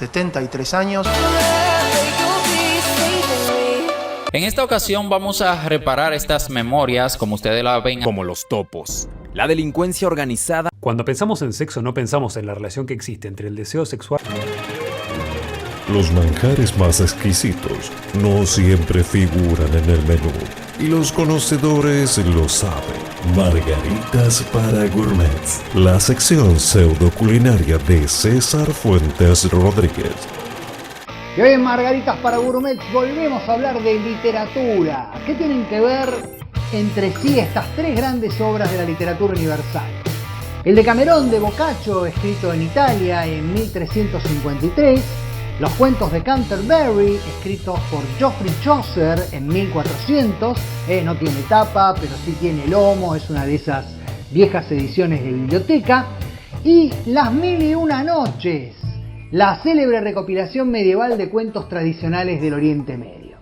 73 años. En esta ocasión vamos a reparar estas memorias, como ustedes la ven, como los topos, la delincuencia organizada. Cuando pensamos en sexo no pensamos en la relación que existe entre el deseo sexual. Los manjares más exquisitos no siempre figuran en el menú, y los conocedores lo saben. Margaritas para gourmets, la sección pseudo-culinaria de César Fuentes Rodríguez. Y hoy en Margaritas para Gourmets volvemos a hablar de literatura. ¿Qué tienen que ver entre sí estas tres grandes obras de la literatura universal? El Decamerón de Boccaccio, escrito en Italia en 1353, los cuentos de Canterbury, escritos por Geoffrey Chaucer en 1400, no tiene tapa, pero sí tiene lomo, es una de esas viejas ediciones de biblioteca, y Las Mil y Una Noches, la célebre recopilación medieval de cuentos tradicionales del Oriente Medio.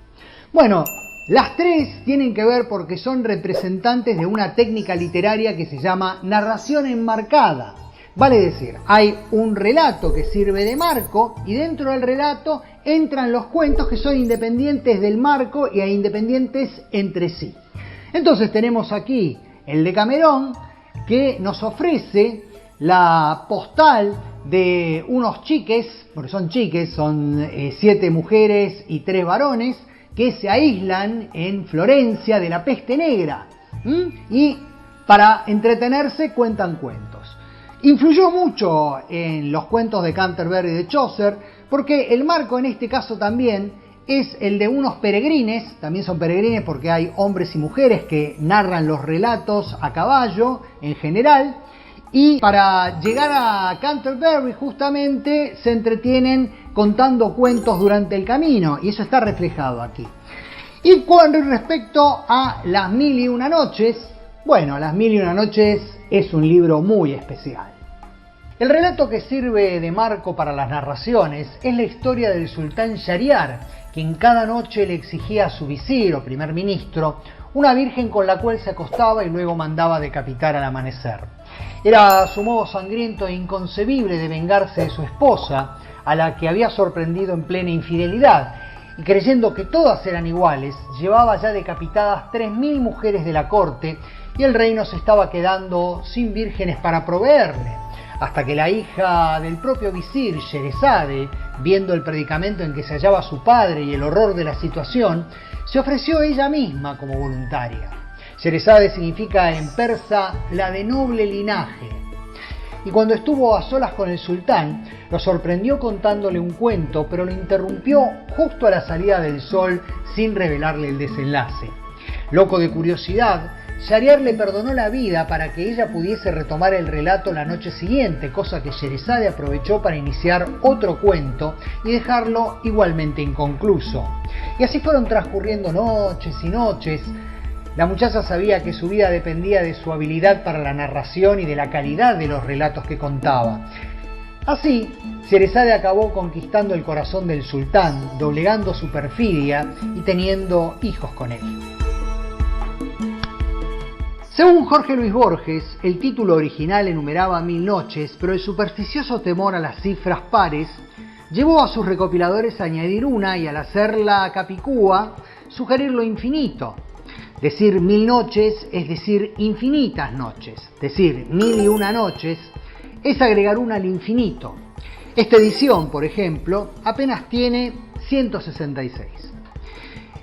Bueno, las tres tienen que ver porque son representantes de una técnica literaria que se llama narración enmarcada. Vale decir, hay un relato que sirve de marco y dentro del relato entran los cuentos que son independientes del marco y independientes entre sí. Entonces tenemos aquí el Decamerón que nos ofrece la postal de unos chiques, porque son chiques, son 7 mujeres y 3 varones, que se aíslan en Florencia de la peste negra y para entretenerse cuentan cuentos. Influyó mucho en los cuentos de Canterbury de Chaucer porque el marco en este caso también es el de unos peregrines, también son peregrines porque hay hombres y mujeres que narran los relatos a caballo en general, y para llegar a Canterbury justamente se entretienen contando cuentos durante el camino y eso está reflejado aquí. Y con respecto a Las Mil y Una Noches, bueno, Las Mil y Una Noches es un libro muy especial. El relato que sirve de marco para las narraciones es la historia del sultán Shahriar, quien cada noche le exigía a su visir o primer ministro una virgen con la cual se acostaba y luego mandaba decapitar al amanecer. Era su modo sangriento e inconcebible de vengarse de su esposa, a la que había sorprendido en plena infidelidad, y creyendo que todas eran iguales, llevaba ya decapitadas 3000 mujeres de la corte y el reino se estaba quedando sin vírgenes para proveerle, hasta que la hija del propio visir, Sherezade, viendo el predicamento en que se hallaba su padre y el horror de la situación, se ofreció ella misma como voluntaria. Sherezade significa en persa la de noble linaje. Y cuando estuvo a solas con el sultán, lo sorprendió contándole un cuento, pero lo interrumpió justo a la salida del sol sin revelarle el desenlace. Loco de curiosidad, Shahriar le perdonó la vida para que ella pudiese retomar el relato la noche siguiente, cosa que Sherezade aprovechó para iniciar otro cuento y dejarlo igualmente inconcluso. Y así fueron transcurriendo noches y noches. La muchacha sabía que su vida dependía de su habilidad para la narración y de la calidad de los relatos que contaba. Así, Sherezade acabó conquistando el corazón del sultán, doblegando su perfidia y teniendo hijos con él. Según Jorge Luis Borges, el título original enumeraba 1000 noches, pero el supersticioso temor a las cifras pares llevó a sus recopiladores a añadir una y al hacerla capicúa, sugerir lo infinito. Decir 1000 noches es decir infinitas noches. Decir 1001 noches es agregar una al infinito. Esta edición, por ejemplo, apenas tiene 166.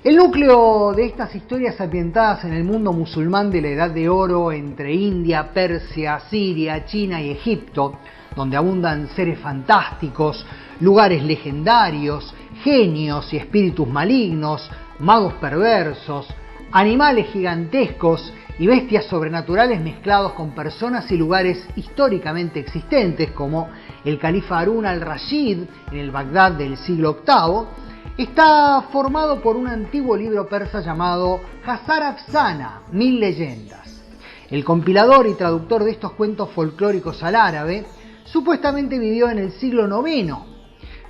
El núcleo de estas historias ambientadas en el mundo musulmán de la Edad de Oro entre India, Persia, Siria, China y Egipto, donde abundan seres fantásticos, lugares legendarios, genios y espíritus malignos, magos perversos, animales gigantescos y bestias sobrenaturales mezclados con personas y lugares históricamente existentes como el califa Harún al-Rashid en el Bagdad del siglo VIII, está formado por un antiguo libro persa llamado Hazar Afsana, 1000 leyendas. El compilador y traductor de estos cuentos folclóricos al árabe supuestamente vivió en el siglo IX,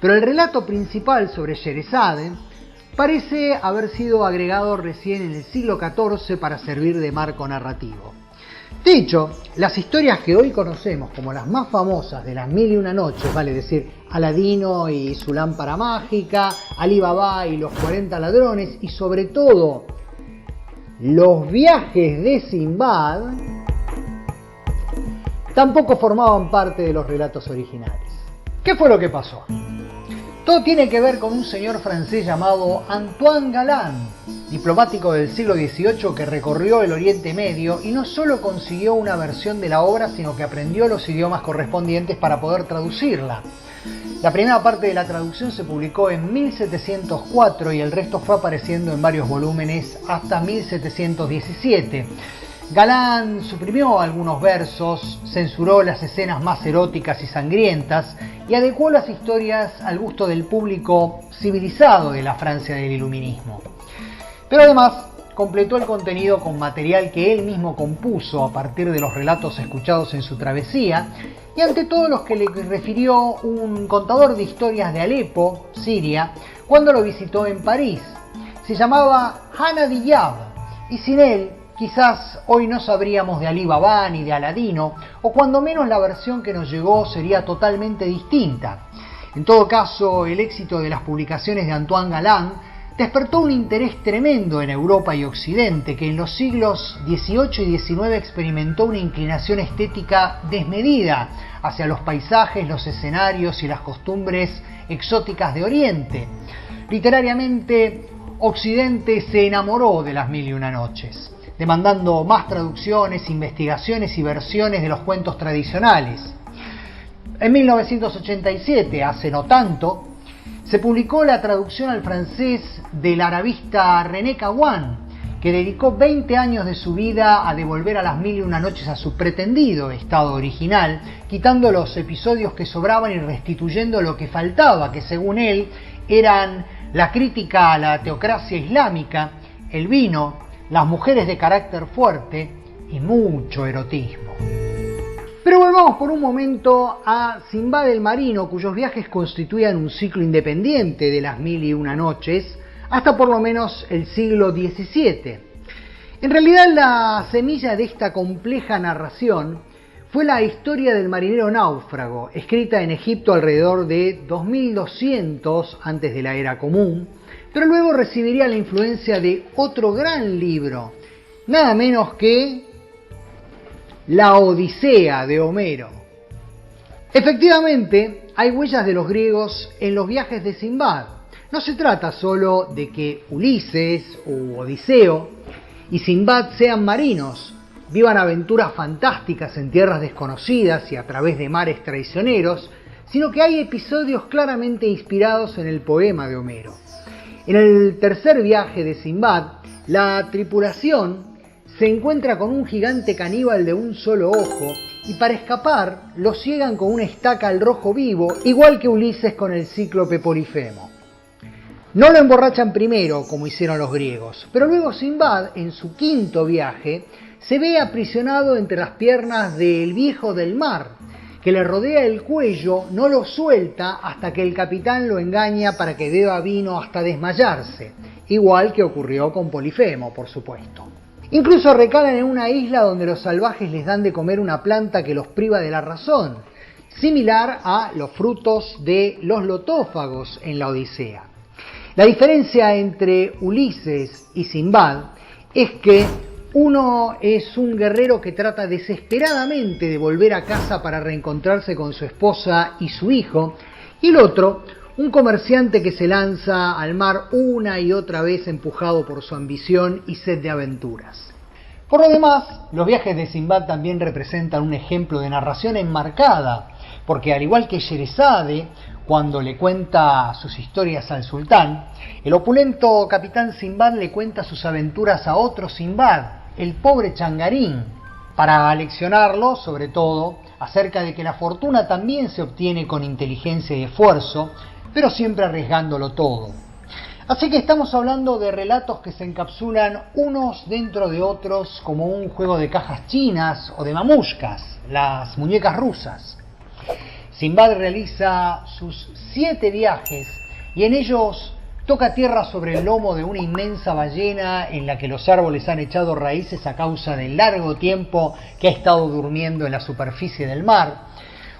pero el relato principal sobre Sherezade parece haber sido agregado recién en el siglo XIV para servir de marco narrativo. De hecho, las historias que hoy conocemos como las más famosas de las Mil y Una Noches, vale decir, Aladino y su lámpara mágica, Alí Baba y los 40 ladrones, y sobre todo los viajes de Sinbad, tampoco formaban parte de los relatos originales. ¿Qué fue lo que pasó? Todo tiene que ver con un señor francés llamado Antoine Galland, diplomático del siglo XVIII que recorrió el Oriente Medio y no solo consiguió una versión de la obra, sino que aprendió los idiomas correspondientes para poder traducirla. La primera parte de la traducción se publicó en 1704 y el resto fue apareciendo en varios volúmenes hasta 1717. Galland suprimió algunos versos, censuró las escenas más eróticas y sangrientas y adecuó las historias al gusto del público civilizado de la Francia del Iluminismo. Pero además completó el contenido con material que él mismo compuso a partir de los relatos escuchados en su travesía y ante todo los que le refirió un contador de historias de Alepo, Siria, cuando lo visitó en París. Se llamaba Hanna Diab y sin él quizás hoy no sabríamos de Alí Baba ni de Aladino, o cuando menos la versión que nos llegó sería totalmente distinta. En todo caso, el éxito de las publicaciones de Antoine Galland despertó un interés tremendo en Europa y Occidente, que en los siglos XVIII y XIX experimentó una inclinación estética desmedida hacia los paisajes, los escenarios y las costumbres exóticas de Oriente. Literariamente, Occidente se enamoró de las Mil y Una Noches, demandando más traducciones, investigaciones y versiones de los cuentos tradicionales. En 1987, hace no tanto, se publicó la traducción al francés del arabista René Cawan, que dedicó 20 años de su vida a devolver a las Mil y Una Noches a su pretendido estado original, quitando los episodios que sobraban y restituyendo lo que faltaba, que según él eran la crítica a la teocracia islámica, el vino, las mujeres de carácter fuerte y mucho erotismo. Pero volvamos por un momento a Sinbad el Marino, cuyos viajes constituían un ciclo independiente de las Mil y Una Noches, hasta por lo menos el siglo XVII. En realidad la semilla de esta compleja narración fue la historia del marinero náufrago, escrita en Egipto alrededor de 2200 antes de la Era Común, pero luego recibiría la influencia de otro gran libro, nada menos que La Odisea de Homero. Efectivamente, hay huellas de los griegos en los viajes de Sinbad. No se trata solo de que Ulises o Odiseo y Sinbad sean marinos, vivan aventuras fantásticas en tierras desconocidas y a través de mares traicioneros, sino que hay episodios claramente inspirados en el poema de Homero. En el tercer viaje de Sinbad, la tripulación se encuentra con un gigante caníbal de un solo ojo y para escapar lo ciegan con una estaca al rojo vivo, igual que Ulises con el cíclope Polifemo. No lo emborrachan primero, como hicieron los griegos, pero luego Sinbad, en su quinto viaje, se ve aprisionado entre las piernas del viejo del mar, que le rodea el cuello, no lo suelta hasta que el capitán lo engaña para que beba vino hasta desmayarse, igual que ocurrió con Polifemo, por supuesto. Incluso recalan en una isla donde los salvajes les dan de comer una planta que los priva de la razón, similar a los frutos de los lotófagos en la Odisea. La diferencia entre Ulises y Sinbad es que uno es un guerrero que trata desesperadamente de volver a casa para reencontrarse con su esposa y su hijo, y el otro, un comerciante que se lanza al mar una y otra vez empujado por su ambición y sed de aventuras. Por lo demás, los viajes de Sinbad también representan un ejemplo de narración enmarcada, porque al igual que Sherezade, cuando le cuenta sus historias al sultán, el opulento capitán Sinbad le cuenta sus aventuras a otro Sinbad, el pobre Changarín, para aleccionarlo, sobre todo, acerca de que la fortuna también se obtiene con inteligencia y esfuerzo, pero siempre arriesgándolo todo. Así que estamos hablando de relatos que se encapsulan unos dentro de otros como un juego de cajas chinas o de mamushkas, las muñecas rusas. Sinbad realiza sus 7 viajes y en ellos toca tierra sobre el lomo de una inmensa ballena en la que los árboles han echado raíces a causa del largo tiempo que ha estado durmiendo en la superficie del mar.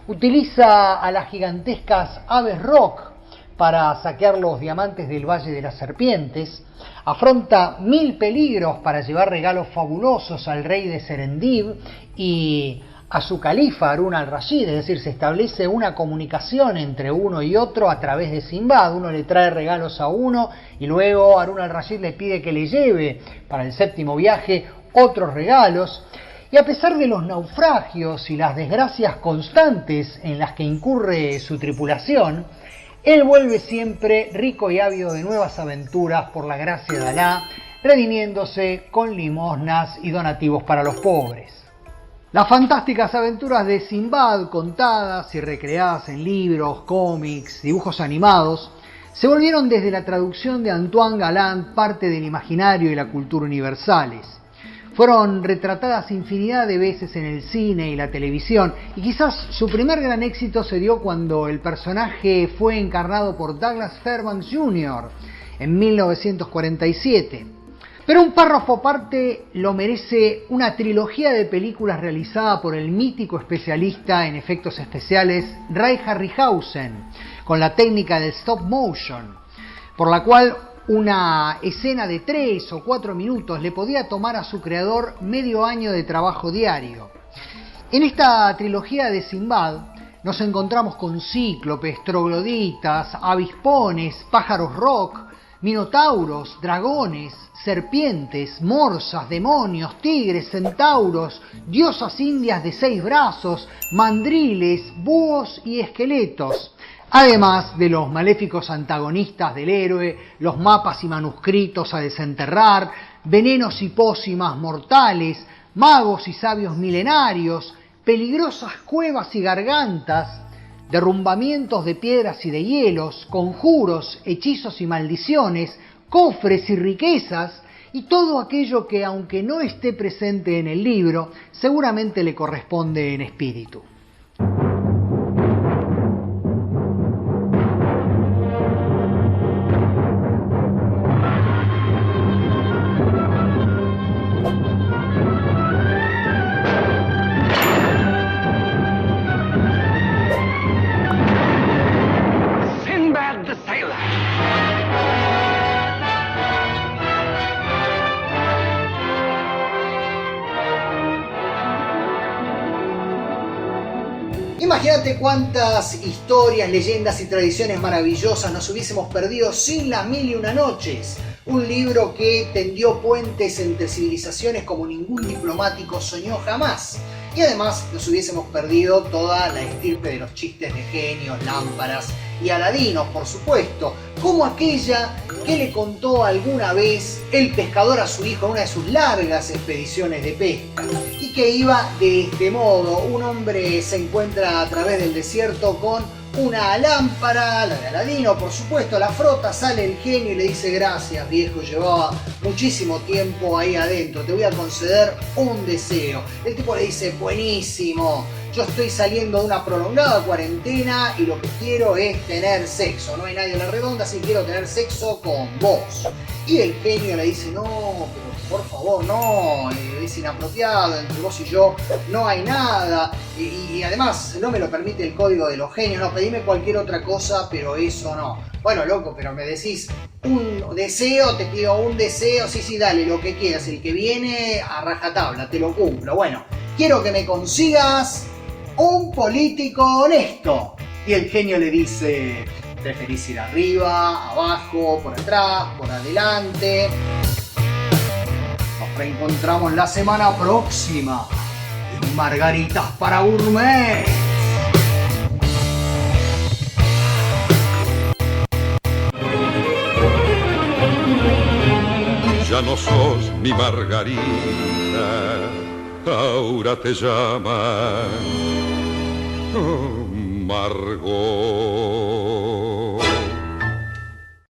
Utiliza a las gigantescas aves rock para saquear los diamantes del Valle de las Serpientes. Afronta 1000 peligros para llevar regalos fabulosos al rey de Serendib y a su califa Harún al-Rashid, es decir, se establece una comunicación entre uno y otro a través de Sinbad. Uno le trae regalos a uno y luego Harún al-Rashid le pide que le lleve para el 7º viaje otros regalos. Y a pesar de los naufragios y las desgracias constantes en las que incurre su tripulación, él vuelve siempre rico y ávido de nuevas aventuras por la gracia de Alá, redimiéndose con limosnas y donativos para los pobres. Las fantásticas aventuras de Sinbad, contadas y recreadas en libros, cómics, dibujos animados, se volvieron desde la traducción de Antoine Galland parte del imaginario y la cultura universales. Fueron retratadas infinidad de veces en el cine y la televisión, y quizás su primer gran éxito se dio cuando el personaje fue encarnado por Douglas Fairbanks Jr. en 1947. Pero un párrafo aparte lo merece una trilogía de películas realizada por el mítico especialista en efectos especiales Ray Harryhausen, con la técnica del stop motion, por la cual una escena de 3 o 4 minutos le podía tomar a su creador medio año de trabajo diario. En esta trilogía de Sinbad nos encontramos con cíclopes, trogloditas, avispones, pájaros rock, minotauros, dragones, serpientes, morsas, demonios, tigres, centauros, diosas indias de 6 brazos, mandriles, búhos y esqueletos. Además de los maléficos antagonistas del héroe, los mapas y manuscritos a desenterrar, venenos y pócimas mortales, magos y sabios milenarios, peligrosas cuevas y gargantas, derrumbamientos de piedras y de hielos, conjuros, hechizos y maldiciones, cofres y riquezas, y todo aquello que, aunque no esté presente en el libro, seguramente le corresponde en espíritu. Imagínate cuántas historias, leyendas y tradiciones maravillosas nos hubiésemos perdido sin Las Mil y Una Noches. Un libro que tendió puentes entre civilizaciones como ningún diplomático soñó jamás. Y además nos hubiésemos perdido toda la estirpe de los chistes de genios, lámparas y aladinos, por supuesto, como aquella que le contó alguna vez el pescador a su hijo en una de sus largas expediciones de pesca, y que iba de este modo: un hombre se encuentra a través del desierto con una lámpara, la de Aladino por supuesto, la frota, sale el genio y le dice: gracias viejo, llevaba muchísimo tiempo ahí adentro, te voy a conceder un deseo. El tipo le dice: buenísimo, yo estoy saliendo de una prolongada cuarentena y lo que quiero es tener sexo, no hay nadie en la redonda, así quiero tener sexo con vos. Y el genio le dice: no, pero por favor, no, es inapropiado, entre vos y yo no hay nada, y además no me lo permite el código de los genios, no, pedime cualquier otra cosa, pero eso no. Bueno, loco, pero me decís un deseo, te pido un deseo, sí, dale, lo que quieras, el que viene a rajatabla, te lo cumplo. Bueno, quiero que me consigas un político honesto. Y el genio le dice: ¿preferís ir arriba, abajo, por atrás, por adelante? Nos reencontramos la semana próxima en Margaritas para Gourmet. Ya no sos mi Margarita, ahora te llaman Margot.